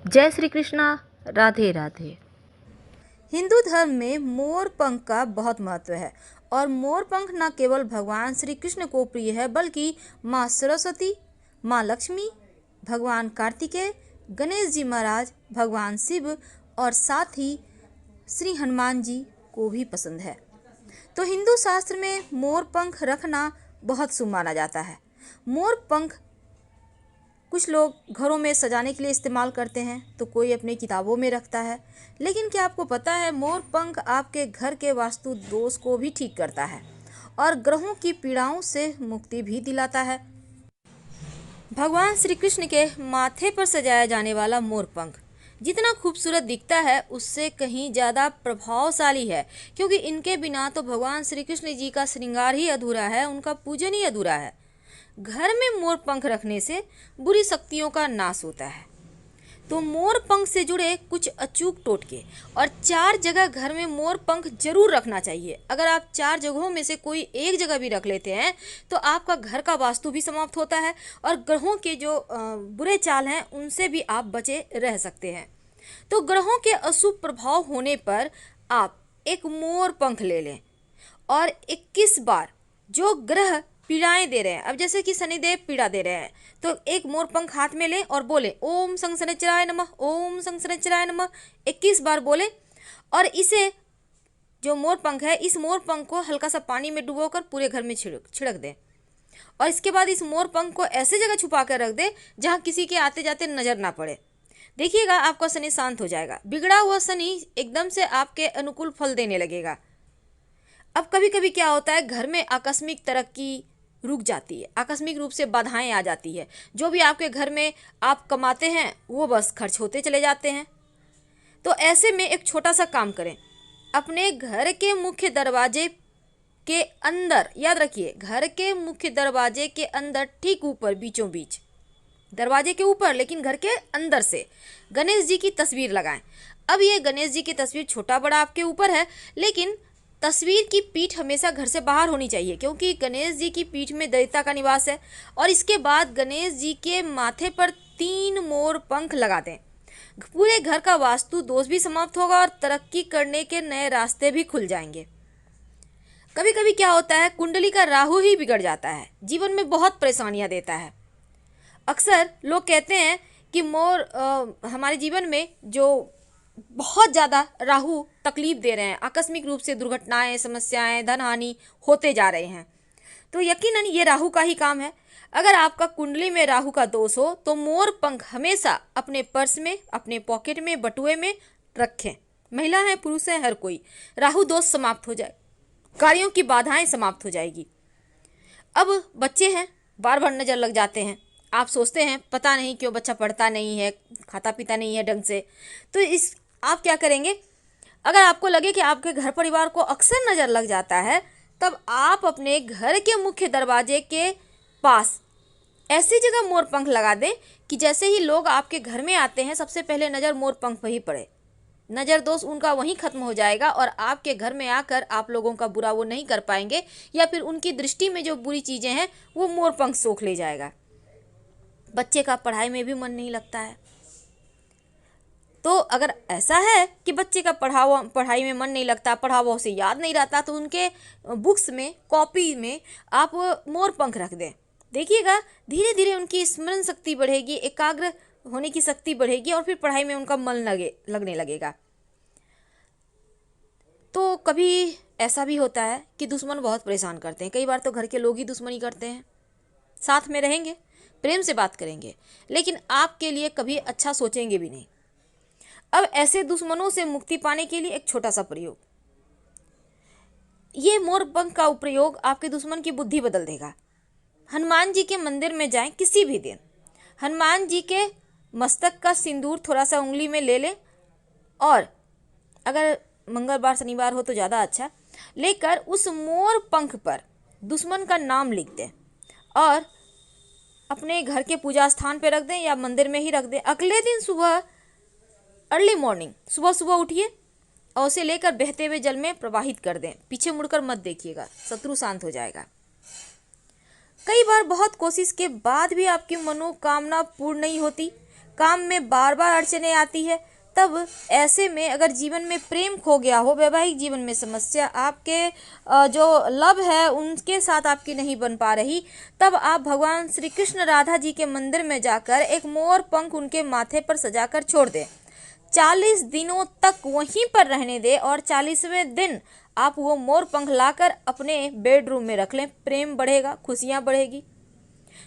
जय श्री कृष्णा। राधे राधे। हिंदू धर्म में मोर पंख का बहुत महत्व है और मोर पंख न केवल भगवान श्री कृष्ण को प्रिय है बल्कि माँ सरस्वती, माँ लक्ष्मी, भगवान कार्तिकेय, गणेश जी महाराज, भगवान शिव और साथ ही श्री हनुमान जी को भी पसंद है। तो हिंदू शास्त्र में मोर पंख रखना बहुत शुभ माना जाता है। मोर पंख कुछ लोग घरों में सजाने के लिए इस्तेमाल करते हैं तो कोई अपनी किताबों में रखता है। लेकिन क्या आपको पता है मोर पंख आपके घर के वास्तु दोष को भी ठीक करता है और ग्रहों की पीड़ाओं से मुक्ति भी दिलाता है। भगवान श्री कृष्ण के माथे पर सजाया जाने वाला मोर पंख जितना खूबसूरत दिखता है उससे कहीं ज़्यादा प्रभावशाली है, क्योंकि इनके बिना तो भगवान श्री कृष्ण जी का श्रृंगार ही अधूरा है, उनका पूजन ही अधूरा है। घर में मोर पंख रखने से बुरी शक्तियों का नाश होता है। तो मोर पंख से जुड़े कुछ अचूक टोटके और 4 जगह घर में मोर पंख जरूर रखना चाहिए। अगर आप 4 जगहों में से कोई एक जगह भी रख लेते हैं तो आपका घर का वास्तु भी समाप्त होता है और ग्रहों के जो बुरे चाल हैं उनसे भी आप बचे रह सकते हैं। तो ग्रहों के अशुभ प्रभाव होने पर आप एक मोर पंख ले लें और 21 बार जो ग्रह पीड़ाएं दे रहे हैं, अब जैसे कि शनिदेव पीड़ा दे रहे हैं तो एक मोर पंख हाथ में लें और बोले ओम शनिश्चराय नमः, ओम शनिश्चराय नमः 21 बार बोले। और इसे जो मोर पंख है इस मोर पंख को हल्का सा पानी में डुबोकर पूरे घर में छिड़क दें और इसके बाद इस मोर पंख को ऐसे जगह छुपा कर रख दें जहाँ किसी के आते जाते नजर ना पड़े। देखिएगा आपका शनि शांत हो जाएगा, बिगड़ा हुआ शनि एकदम से आपके अनुकूल फल देने लगेगा। अब कभी कभी क्या होता है घर में आकस्मिक तरक्की रुक जाती है, आकस्मिक रूप से बाधाएं आ जाती है, जो भी आपके घर में आप कमाते हैं वो बस खर्च होते चले जाते हैं। तो ऐसे में एक छोटा सा काम करें, अपने घर के मुख्य दरवाजे के अंदर, याद रखिए घर के मुख्य दरवाजे के अंदर ठीक ऊपर बीचों बीच, दरवाजे के ऊपर लेकिन घर के अंदर से गणेश जी की तस्वीर लगाएं। अब ये गणेश जी की तस्वीर छोटा बड़ा आपके ऊपर है, लेकिन तस्वीर की पीठ हमेशा घर से बाहर होनी चाहिए, क्योंकि गणेश जी की पीठ में दैवता का निवास है। और इसके बाद गणेश जी के माथे पर 3 मोर पंख लगा दें। पूरे घर का वास्तु दोष भी समाप्त होगा और तरक्की करने के नए रास्ते भी खुल जाएंगे। कभी कभी क्या होता है कुंडली का राहु ही बिगड़ जाता है, जीवन में बहुत परेशानियां देता है। अक्सर लोग कहते हैं कि मोर हमारे जीवन में जो बहुत ज़्यादा राहु तकलीफ दे रहे हैं, आकस्मिक रूप से दुर्घटनाएं, समस्याएं, धन हानि होते जा रहे हैं, तो यकीनन ये राहु का ही काम है। अगर आपका कुंडली में राहु का दोष हो तो मोर पंख हमेशा अपने पर्स में, अपने पॉकेट में, बटुए में रखें। महिला है पुरुष है हर कोई, राहु दोष समाप्त हो जाए, कार्यों की बाधाएं समाप्त हो जाएगी। अब बच्चे हैं, बार बार नज़र लग जाते हैं, आप सोचते हैं पता नहीं क्यों बच्चा पढ़ता नहीं है, खाता पीता नहीं है ढंग से, तो इस आप क्या करेंगे, अगर आपको लगे कि आपके घर परिवार को अक्सर नज़र लग जाता है तब आप अपने घर के मुख्य दरवाजे के पास ऐसी जगह मोर पंख लगा दें कि जैसे ही लोग आपके घर में आते हैं सबसे पहले नज़र मोर पंख पर ही पड़े। नज़र दोष उनका वहीं ख़त्म हो जाएगा और आपके घर में आकर आप लोगों का बुरा वो नहीं कर पाएंगे, या फिर उनकी दृष्टि में जो बुरी चीज़ें हैं वो मोर पंख सोख ले जाएगा। बच्चे का पढ़ाई में भी मन नहीं लगता है, तो अगर ऐसा है कि बच्चे का पढ़ाई में मन नहीं लगता, पढ़ा हुआ उसे याद नहीं रहता, तो उनके बुक्स में, कॉपी में आप मोर पंख रख दें। देखिएगा धीरे धीरे उनकी स्मरण शक्ति बढ़ेगी, एकाग्र होने की शक्ति बढ़ेगी और फिर पढ़ाई में उनका मन लगने लगेगा। तो कभी ऐसा भी होता है कि दुश्मन बहुत परेशान करते हैं, कई बार तो घर के लोग ही दुश्मनी करते हैं, साथ में रहेंगे, प्रेम से बात करेंगे, लेकिन आपके लिए कभी अच्छा सोचेंगे भी नहीं। अब ऐसे दुश्मनों से मुक्ति पाने के लिए एक छोटा सा प्रयोग, ये मोर पंख का प्रयोग आपके दुश्मन की बुद्धि बदल देगा। हनुमान जी के मंदिर में जाएं किसी भी दिन, हनुमान जी के मस्तक का सिंदूर थोड़ा सा उंगली में ले लें और अगर मंगलवार शनिवार हो तो ज़्यादा अच्छा, लेकर उस मोर पंख पर दुश्मन का नाम लिख दें और अपने घर के पूजा स्थान पर रख दें या मंदिर में ही रख दें। अगले दिन सुबह अर्ली मॉर्निंग सुबह सुबह उठिए और उसे लेकर बहते हुए जल में प्रवाहित कर दें, पीछे मुड़कर मत देखिएगा, शत्रु शांत हो जाएगा। कई बार बहुत कोशिश के बाद भी आपकी मनोकामना पूर्ण नहीं होती, काम में बार बार अड़चने आती है, तब ऐसे में अगर जीवन में प्रेम खो गया हो, वैवाहिक जीवन में समस्या, आपके जो लव है उनके साथ आपकी नहीं बन पा रही, तब आप भगवान श्री कृष्ण राधा जी के मंदिर में जाकर एक मोर पंख उनके माथे पर सजाकर छोड़ दें। 40 दिनों तक वहीं पर रहने दें और 40वें दिन आप वो मोर पंख लाकर अपने बेडरूम में रख लें। प्रेम बढ़ेगा, खुशियाँ बढ़ेगी।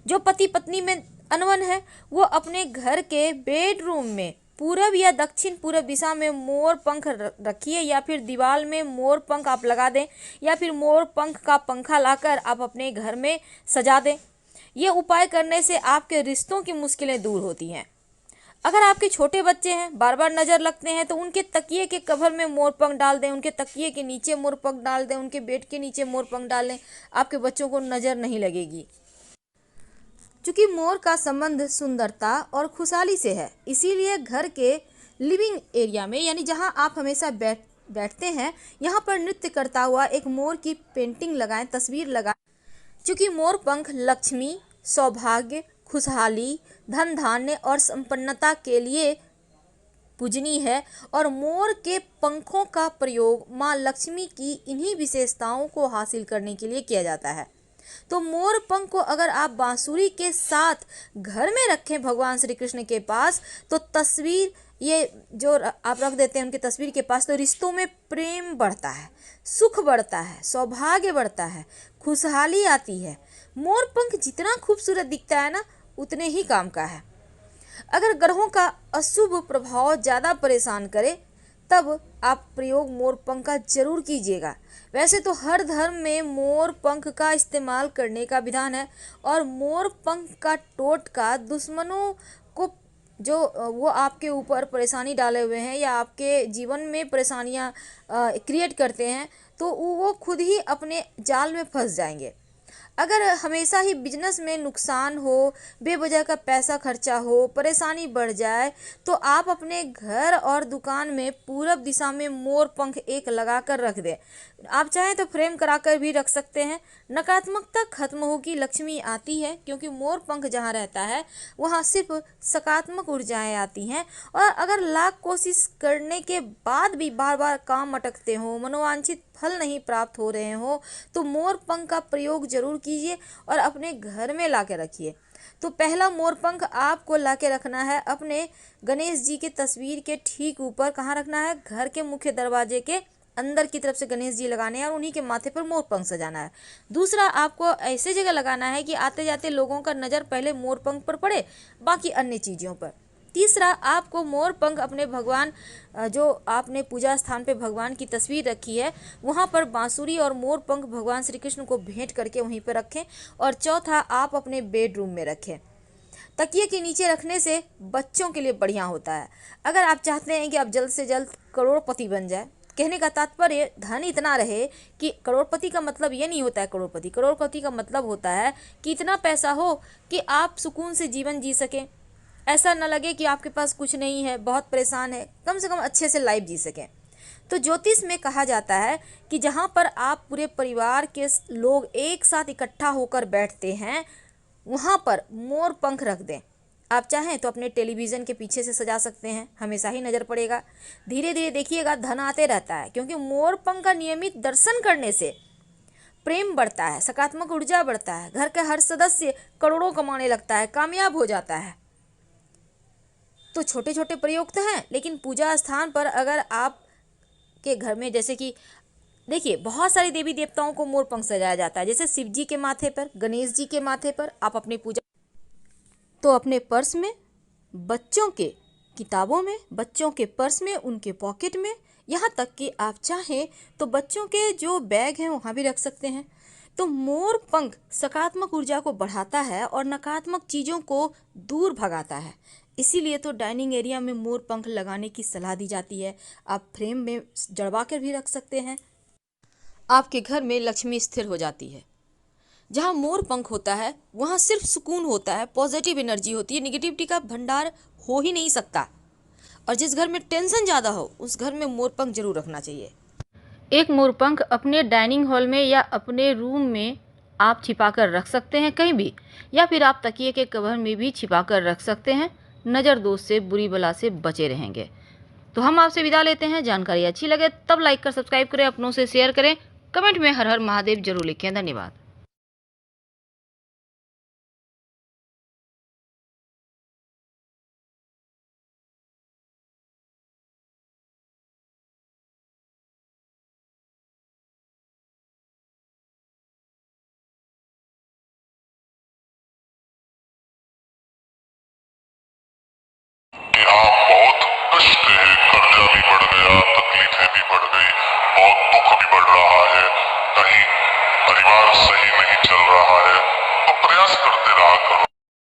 जो पति पत्नी में अनबन है वो अपने घर के बेडरूम में पूरब या दक्षिण पूरब दिशा में मोर पंख रखिए, या फिर दीवार में मोर पंख आप लगा दें, या फिर मोर पंख का पंखा लाकर आप अपने घर में सजा दें। ये उपाय करने से आपके रिश्तों की मुश्किलें दूर होती हैं। अगर आपके छोटे बच्चे हैं, बार बार नज़र लगते हैं, तो उनके तकिए के कवर में मोर पंख डाल दें, उनके तकिए के नीचे मोर पंख डाल दें, उनके बेड के नीचे मोर पंख डाल दें। आपके बच्चों को नज़र नहीं लगेगी। चूँकि मोर का संबंध सुंदरता और खुशहाली से है, इसीलिए घर के लिविंग एरिया में, यानी जहां आप हमेशा बैठते हैं, यहां पर नृत्य करता हुआ एक मोर की पेंटिंग लगाएं, तस्वीर लगाएं। चूँकि मोर पंख लक्ष्मी, सौभाग्य, खुशहाली, धन धान्य और संपन्नता के लिए पूजनीय है, और मोर के पंखों का प्रयोग माँ लक्ष्मी की इन्हीं विशेषताओं को हासिल करने के लिए किया जाता है। तो मोर पंख को अगर आप बांसुरी के साथ घर में रखें भगवान श्री कृष्ण के पास, तो तस्वीर ये जो आप रख देते हैं उनकी तस्वीर के पास, तो रिश्तों में प्रेम बढ़ता है, सुख बढ़ता है, सौभाग्य बढ़ता है, खुशहाली आती है। मोर पंख जितना खूबसूरत दिखता है ना, उतने ही काम का है। अगर ग्रहों का अशुभ प्रभाव ज़्यादा परेशान करे, तब आप प्रयोग मोर पंख का जरूर कीजिएगा। वैसे तो हर धर्म में मोर पंख का इस्तेमाल करने का विधान है, और मोर पंख का टोटका दुश्मनों को, जो वो आपके ऊपर परेशानी डाले हुए हैं या आपके जीवन में परेशानियां क्रिएट करते हैं, तो वो खुद ही अपने जाल में फंस जाएंगे। अगर हमेशा ही बिजनेस में नुकसान हो, बेवजह का पैसा खर्चा हो, परेशानी बढ़ जाए, तो आप अपने घर और दुकान में पूरब दिशा में मोर पंख एक लगा कर रख दें। आप चाहें तो फ्रेम कराकर भी रख सकते हैं। नकारात्मकता खत्म होगी, लक्ष्मी आती है, क्योंकि मोर पंख जहाँ रहता है वहाँ सिर्फ सकारात्मक ऊर्जाएं आती हैं। और अगर लाख कोशिश करने के बाद भी बार बार काम अटकते हो, मनोवांछित फल नहीं प्राप्त हो रहे हो, तो मोर पंख का प्रयोग जरूर कीजिए और अपने घर में ला के रखिए। तो पहला मोर पंख आपको ला के रखना है अपने गणेश जी के तस्वीर के ठीक ऊपर। कहाँ रखना है? घर के मुख्य दरवाजे के अंदर की तरफ से गणेश जी लगाने हैं और उन्हीं के माथे पर मोर पंख सजाना है। दूसरा, आपको ऐसे जगह लगाना है कि आते जाते लोगों का नज़र पहले मोर पंख पर पड़े, बाकी अन्य चीज़ों पर। तीसरा, आपको मोर पंख अपने भगवान, जो आपने पूजा स्थान पे भगवान की तस्वीर रखी है, वहाँ पर बांसुरी और मोर पंख भगवान श्री कृष्ण को भेंट करके वहीं पर रखें। और चौथा, आप अपने बेडरूम में रखें। तकिए के नीचे रखने से बच्चों के लिए बढ़िया होता है। अगर आप चाहते हैं कि आप जल्द से जल्द करोड़पति बन जाए, कहने का तात्पर्य धन इतना रहे कि करोड़पति का मतलब ये नहीं होता है करोड़पति। करोड़पति का मतलब होता है कि इतना पैसा हो कि आप सुकून से जीवन जी सकें, ऐसा न लगे कि आपके पास कुछ नहीं है, बहुत परेशान है, कम से कम अच्छे से लाइफ जी सकें। तो ज्योतिष में कहा जाता है कि जहाँ पर आप पूरे परिवार के लोग एक साथ इकट्ठा होकर बैठते हैं, वहाँ पर मोर पंख रख दें। आप चाहें तो अपने टेलीविज़न के पीछे से सजा सकते हैं, हमेशा ही नज़र पड़ेगा। धीरे धीरे देखिएगा धन आते रहता है, क्योंकि मोर पंख का नियमित दर्शन करने से प्रेम बढ़ता है, सकारात्मक ऊर्जा बढ़ता है, घर का हर सदस्य करोड़ों कमाने लगता है, कामयाब हो जाता है। तो छोटे छोटे प्रयोग तो हैं, लेकिन पूजा स्थान पर अगर आप के घर में, जैसे कि देखिए बहुत सारे देवी देवताओं को मोर पंख सजाया जाता है, जैसे शिव जी के माथे पर, गणेश जी के माथे पर, आप अपने पूजा, तो अपने पर्स में, बच्चों के किताबों में, बच्चों के पर्स में, उनके पॉकेट में, यहाँ तक कि आप चाहें तो बच्चों के जो बैग हैं वहाँ भी रख सकते हैं। तो मोर पंख सकारात्मक ऊर्जा को बढ़ाता है और नकारात्मक चीज़ों को दूर भगाता है। इसीलिए तो डाइनिंग एरिया में मोर पंख लगाने की सलाह दी जाती है। आप फ्रेम में जड़वा कर भी रख सकते हैं। आपके घर में लक्ष्मी स्थिर हो जाती है। जहाँ मोर पंख होता है वहाँ सिर्फ सुकून होता है, पॉजिटिव एनर्जी होती है, निगेटिविटी का भंडार हो ही नहीं सकता। और जिस घर में टेंशन ज़्यादा हो उस घर में मोर पंख जरूर रखना चाहिए। एक मोर पंख अपने डाइनिंग हॉल में या अपने रूम में आप छिपा कर रख सकते हैं कहीं भी, या फिर आप तकिए के कवर में भी छिपा कर रख सकते हैं। नज़र दोष से, बुरी बला से बचे रहेंगे। तो हम आपसे विदा लेते हैं। जानकारी अच्छी लगे तब लाइक कर सब्सक्राइब करें, अपनों से शेयर करें, कमेंट में हर हर महादेव जरूर लिखें। धन्यवाद। कि हाँ, बहुत कष्ट है, कर्जा भी बढ़ गया, तकलीफें भी बढ़ गई, बहुत दुख भी बढ़ रहा है, कहीं परिवार सही नहीं चल रहा है, तो प्रयास करते रहा करो।